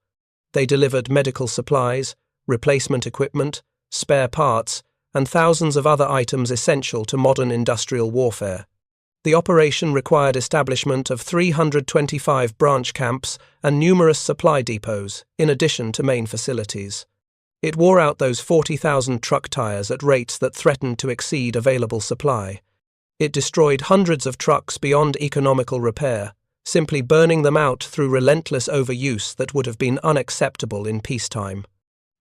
A: They delivered medical supplies, replacement equipment, spare parts, and thousands of other items essential to modern industrial warfare. The operation required establishment of 325 branch camps and numerous supply depots, in addition to main facilities. It wore out those 40,000 truck tires at rates that threatened to exceed available supply. It destroyed hundreds of trucks beyond economical repair, simply burning them out through relentless overuse that would have been unacceptable in peacetime.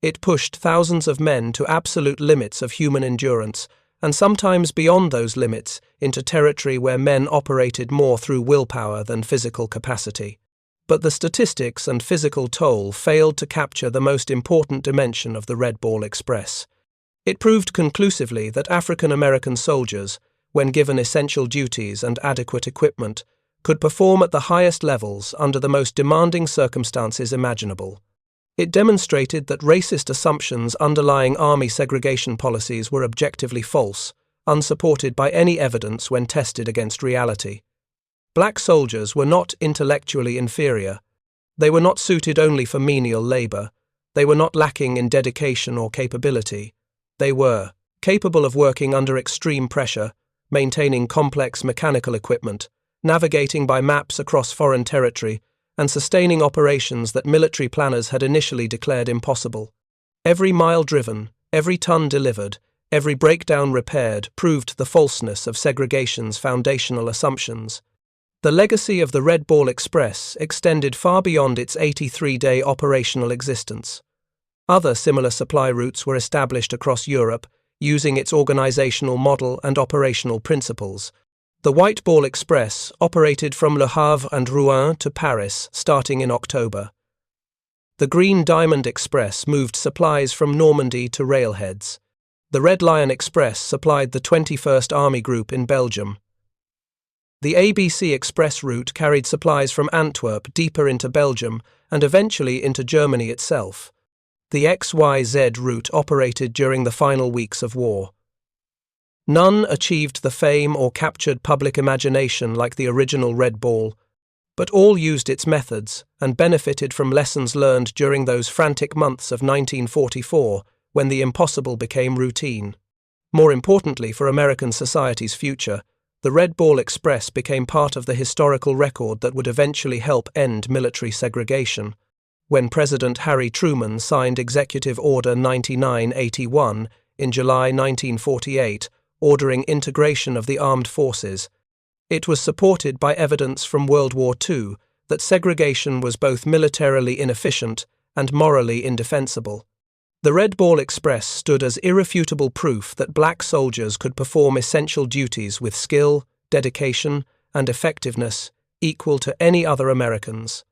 A: It pushed thousands of men to absolute limits of human endurance, and sometimes beyond those limits into territory where men operated more through willpower than physical capacity. But the statistics and physical toll failed to capture the most important dimension of the Red Ball Express. It proved conclusively that African American soldiers, when given essential duties and adequate equipment, could perform at the highest levels under the most demanding circumstances imaginable. It demonstrated that racist assumptions underlying army segregation policies were objectively false, unsupported by any evidence when tested against reality. Black soldiers were not intellectually inferior. They were not suited only for menial labor. They were not lacking in dedication or capability. They were capable of working under extreme pressure, maintaining complex mechanical equipment, navigating by maps across foreign territory, and sustaining operations that military planners had initially declared impossible. Every mile driven, every ton delivered, every breakdown repaired proved the falseness of segregation's foundational assumptions. The legacy of the Red Ball Express extended far beyond its 83-day operational existence. Other similar supply routes were established across Europe, using its organizational model and operational principles. The White Ball Express operated from Le Havre and Rouen to Paris starting in October. The Green Diamond Express moved supplies from Normandy to railheads. The Red Lion Express supplied the 21st Army Group in Belgium. The ABC Express route carried supplies from Antwerp deeper into Belgium and eventually into Germany itself. The XYZ route operated during the final weeks of war. None achieved the fame or captured public imagination like the original Red Ball, but all used its methods and benefited from lessons learned during those frantic months of 1944 when the impossible became routine. More importantly for American society's future, the Red Ball Express became part of the historical record that would eventually help end military segregation. When President Harry Truman signed Executive Order 9981 in July 1948, ordering integration of the armed forces, it was supported by evidence from World War II that segregation was both militarily inefficient and morally indefensible. The Red Ball Express stood as irrefutable proof that black soldiers could perform essential duties with skill, dedication, and effectiveness equal to any other Americans.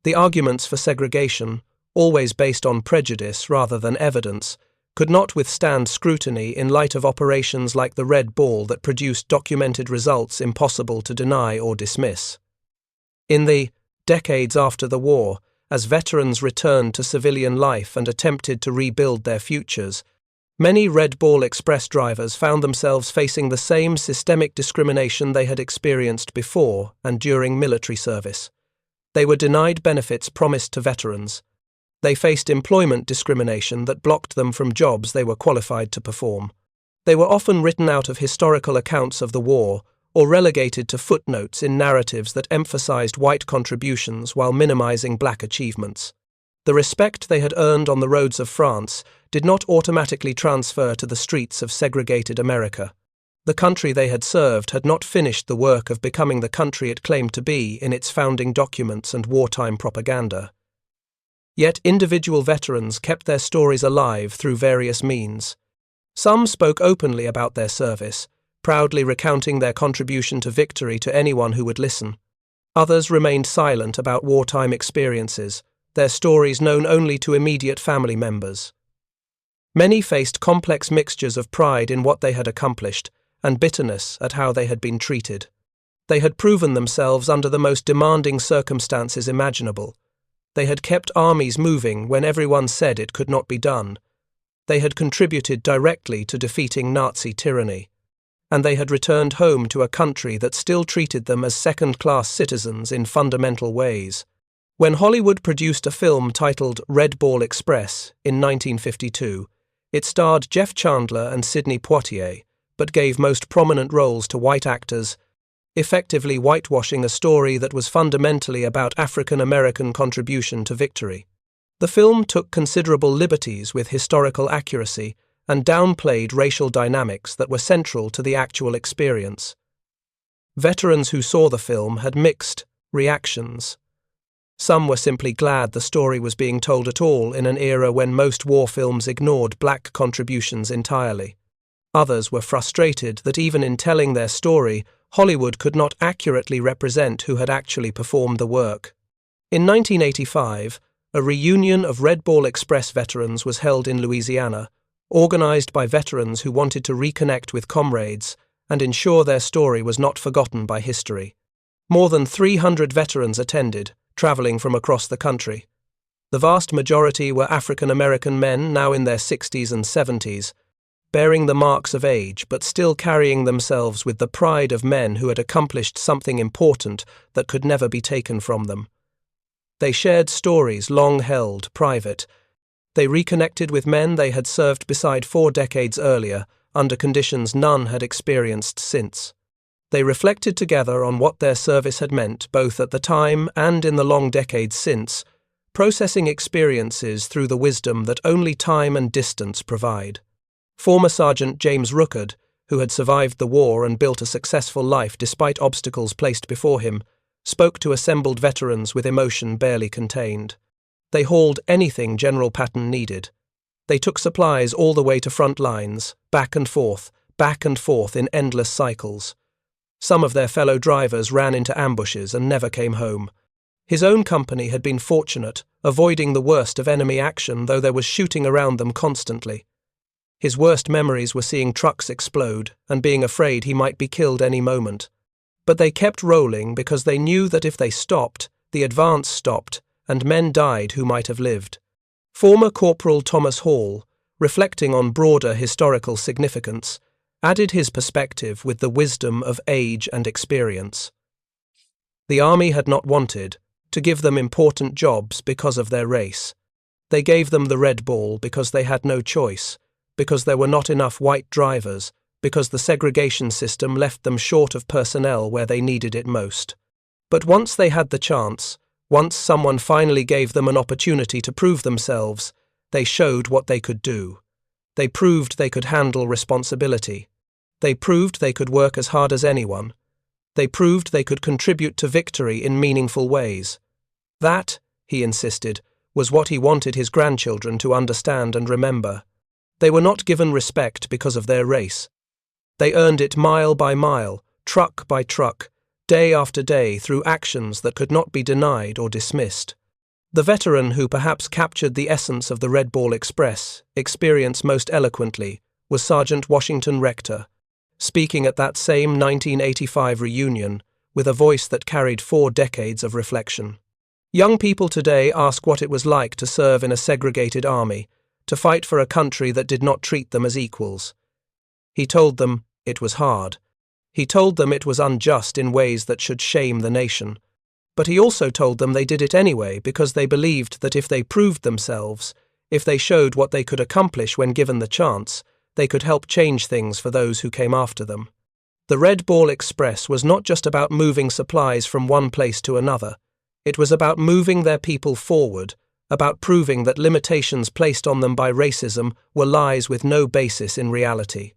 A: The arguments for segregation, always based on prejudice rather than evidence, could not withstand scrutiny in light of operations like the Red Ball that produced documented results impossible to deny or dismiss. In the decades after the war, as veterans returned to civilian life and attempted to rebuild their futures, many Red Ball Express drivers found themselves facing the same systemic discrimination they had experienced before and during military service. They were denied benefits promised to veterans. They faced employment discrimination that blocked them from jobs they were qualified to perform. They were often written out of historical accounts of the war or relegated to footnotes in narratives that emphasized white contributions while minimizing black achievements. The respect they had earned on the roads of France did not automatically transfer to the streets of segregated America. The country they had served had not finished the work of becoming the country it claimed to be in its founding documents and wartime propaganda. Yet individual veterans kept their stories alive through various means. Some spoke openly about their service, proudly recounting their contribution to victory to anyone who would listen. Others remained silent about wartime experiences, their stories known only to immediate family members. Many faced complex mixtures of pride in what they had accomplished and bitterness at how they had been treated. They had proven themselves under the most demanding circumstances imaginable. They had kept armies moving when everyone said it could not be done. They had contributed directly to defeating Nazi tyranny. And they had returned home to a country that still treated them as second-class citizens in fundamental ways. When Hollywood produced a film titled Red Ball Express in 1952, it starred Jeff Chandler and Sidney Poitier, but gave most prominent roles to white actors, effectively whitewashing a story that was fundamentally about African American contribution to victory. The film took considerable liberties with historical accuracy and downplayed racial dynamics that were central to the actual experience. Veterans who saw the film had mixed reactions. Some were simply glad the story was being told at all in an era when most war films ignored black contributions entirely. Others were frustrated that even in telling their story, Hollywood could not accurately represent who had actually performed the work. In 1985, a reunion of Red Ball Express veterans was held in Louisiana, organized by veterans who wanted to reconnect with comrades and ensure their story was not forgotten by history. More than 300 veterans attended, traveling from across the country. The vast majority were African American men now in their 60s and 70s, bearing the marks of age but still carrying themselves with the pride of men who had accomplished something important that could never be taken from them. They shared stories long held private. They reconnected with men they had served beside 4 decades earlier, under conditions none had experienced since. They reflected together on what their service had meant both at the time and in the long decades since, processing experiences through the wisdom that only time and distance provide. Former Sergeant James Rookard, who had survived the war and built a successful life despite obstacles placed before him, spoke to assembled veterans with emotion barely contained. They hauled anything General Patton needed. They took supplies all the way to front lines, back and forth in endless cycles. Some of their fellow drivers ran into ambushes and never came home. His own company had been fortunate, avoiding the worst of enemy action, though there was shooting around them constantly. His worst memories were seeing trucks explode and being afraid he might be killed any moment. But they kept rolling because they knew that if they stopped, the advance stopped, and men died who might have lived. Former Corporal Thomas Hall, reflecting on broader historical significance, added his perspective with the wisdom of age and experience. The army had not wanted to give them important jobs because of their race. They gave them the Red Ball because they had no choice, because there were not enough white drivers, because the segregation system left them short of personnel where they needed it most. But once they had the chance, once someone finally gave them an opportunity to prove themselves, they showed what they could do. They proved they could handle responsibility. They proved they could work as hard as anyone. They proved they could contribute to victory in meaningful ways. That, he insisted, was what he wanted his grandchildren to understand and remember. They were not given respect because of their race. They earned it mile by mile, truck by truck, day after day through actions that could not be denied or dismissed. The veteran who perhaps captured the essence of the Red Ball Express experience most eloquently was Sergeant Washington Rector, speaking at that same 1985 reunion with a voice that carried 4 decades of reflection. Young people today ask what it was like to serve in a segregated army, to fight for a country that did not treat them as equals. He told them it was hard. He told them it was unjust in ways that should shame the nation. But he also told them they did it anyway because they believed that if they proved themselves, if they showed what they could accomplish when given the chance, they could help change things for those who came after them. The Red Ball Express was not just about moving supplies from one place to another. It was about moving their people forward, about proving that limitations placed on them by racism were lies with no basis in reality.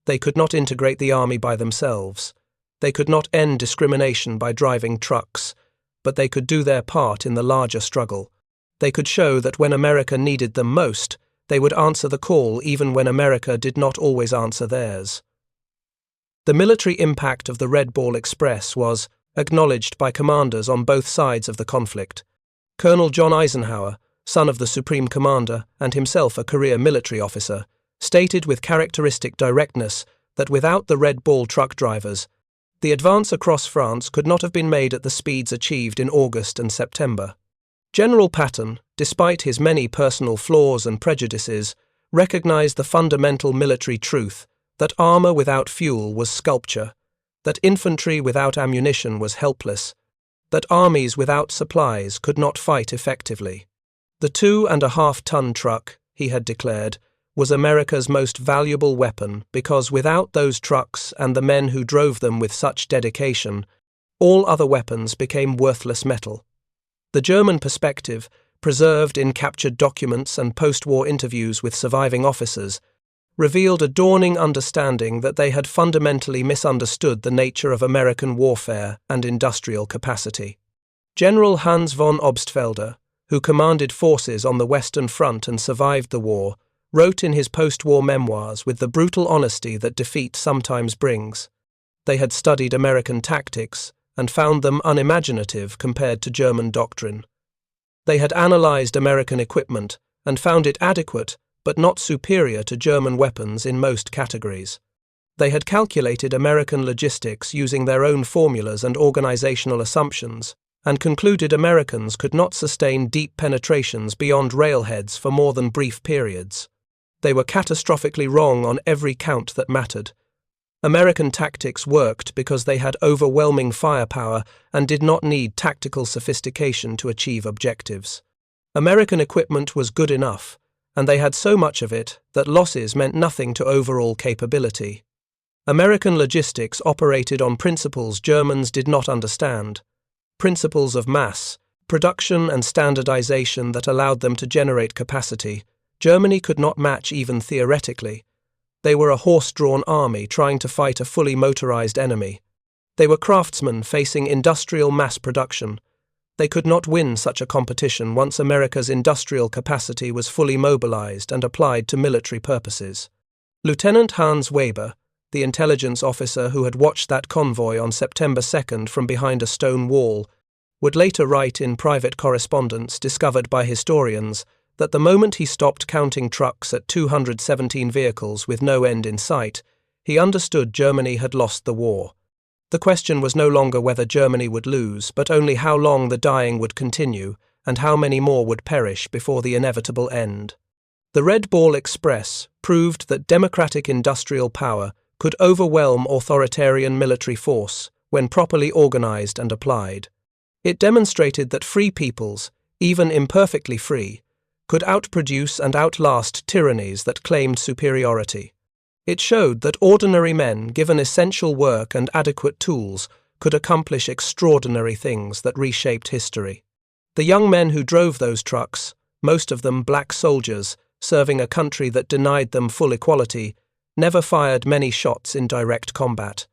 A: They could not integrate the army by themselves. They could not end discrimination by driving trucks, but they could do their part in the larger struggle. They could show that when America needed them most, they would answer the call even when America did not always answer theirs. The military impact of the Red Ball Express was acknowledged by commanders on both sides of the conflict. Colonel John Eisenhower, son of the Supreme Commander and himself a career military officer, stated with characteristic directness that without the Red Ball truck drivers, the advance across France could not have been made at the speeds achieved in August and September. General Patton, despite his many personal flaws and prejudices, recognized the fundamental military truth that armor without fuel was sculpture, that infantry without ammunition was helpless, that armies without supplies could not fight effectively. The 2.5-ton truck, he had declared, was America's most valuable weapon because without those trucks and the men who drove them with such dedication, all other weapons became worthless metal. The German perspective, preserved in captured documents and post-war interviews with surviving officers, revealed a dawning understanding that they had fundamentally misunderstood the nature of American warfare and industrial capacity. General Hans von Obstfelder, who commanded forces on the Western Front and survived the war, wrote in his post-war memoirs with the brutal honesty that defeat sometimes brings. They had studied American tactics and found them unimaginative compared to German doctrine. They had analyzed American equipment and found it adequate but not superior to German weapons in most categories. They had calculated American logistics using their own formulas and organizational assumptions, and concluded Americans could not sustain deep penetrations beyond railheads for more than brief periods. They were catastrophically wrong on every count that mattered. American tactics worked because they had overwhelming firepower and did not need tactical sophistication to achieve objectives. American equipment was good enough, and they had so much of it that losses meant nothing to overall capability. American logistics operated on principles Germans did not understand, principles of mass, production and standardization that allowed them to generate capacity. Germany could not match even theoretically. They were a horse-drawn army trying to fight a fully motorized enemy. They were craftsmen facing industrial mass production. They could not win such a competition once America's industrial capacity was fully mobilized and applied to military purposes. Lieutenant Hans Weber, the intelligence officer who had watched that convoy on September 2nd from behind a stone wall, would later write in private correspondence discovered by historians that the moment he stopped counting trucks at 217 vehicles with no end in sight, he understood Germany had lost the war. The question was no longer whether Germany would lose, but only how long the dying would continue and how many more would perish before the inevitable end. The Red Ball Express proved that democratic industrial power could overwhelm authoritarian military force when properly organized and applied. It demonstrated that free peoples, even imperfectly free, could outproduce and outlast tyrannies that claimed superiority. It showed that ordinary men, given essential work and adequate tools, could accomplish extraordinary things that reshaped history. The young men who drove those trucks, most of them black soldiers, serving a country that denied them full equality, never fired many shots in direct combat.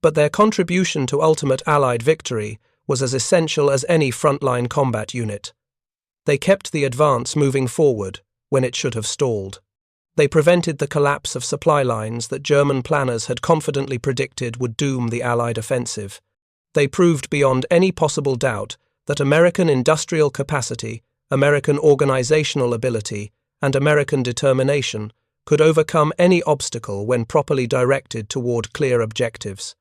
A: But their contribution to ultimate Allied victory was as essential as any frontline combat unit. They kept the advance moving forward when it should have stalled. They prevented the collapse of supply lines that German planners had confidently predicted would doom the Allied offensive. They proved beyond any possible doubt that American industrial capacity, American organizational ability, and American determination could overcome any obstacle when properly directed toward clear objectives.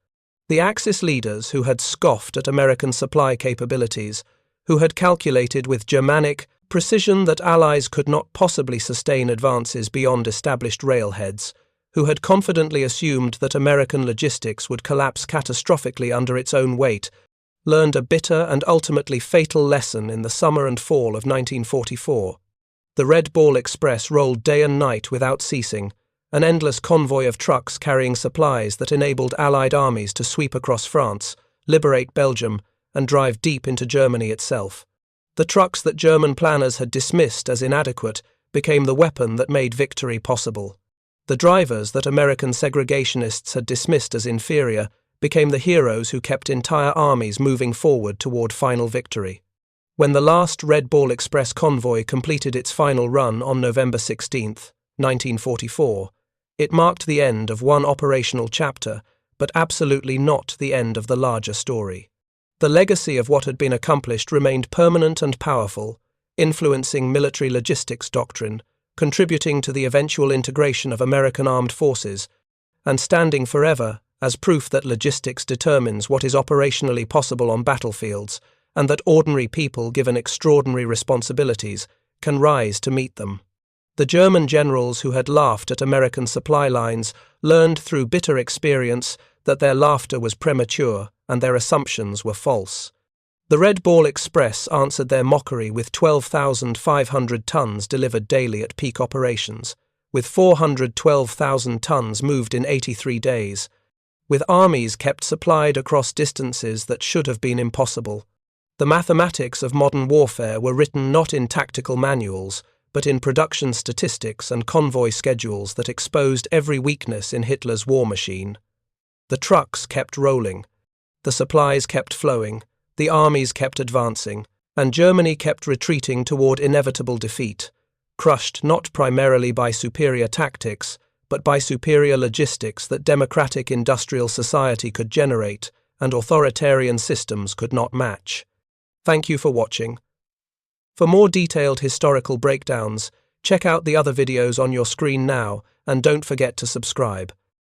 A: The Axis leaders who had scoffed at American supply capabilities, who had calculated with Germanic precision that Allies could not possibly sustain advances beyond established railheads, who had confidently assumed that American logistics would collapse catastrophically under its own weight, learned a bitter and ultimately fatal lesson in the summer and fall of 1944. The Red Ball Express rolled day and night without ceasing, an endless convoy of trucks carrying supplies that enabled Allied armies to sweep across France, liberate Belgium, and drive deep into Germany itself. The trucks that German planners had dismissed as inadequate became the weapon that made victory possible. The drivers that American segregationists had dismissed as inferior became the heroes who kept entire armies moving forward toward final victory. When the last Red Ball Express convoy completed its final run on November 16, 1944, it marked the end of one operational chapter, but absolutely not the end of the larger story. The legacy of what had been accomplished remained permanent and powerful, influencing military logistics doctrine, contributing to the eventual integration of American armed forces, and standing forever as proof that logistics determines what is operationally possible on battlefields, and that ordinary people given extraordinary responsibilities can rise to meet them. The German generals who had laughed at American supply lines learned through bitter experience that their laughter was premature and their assumptions were false. The Red Ball Express answered their mockery with 12,500 tons delivered daily at peak operations, with 412,000 tons moved in 83 days, with armies kept supplied across distances that should have been impossible. The mathematics of modern warfare were written not in tactical manuals, but in production statistics and convoy schedules that exposed every weakness in Hitler's war machine. The trucks kept rolling, the supplies kept flowing, the armies kept advancing, and Germany kept retreating toward inevitable defeat, crushed not primarily by superior tactics, but by superior logistics that democratic industrial society could generate and authoritarian systems could not match. Thank you for watching. For more detailed historical breakdowns, check out the other videos on your screen now, and don't forget to subscribe.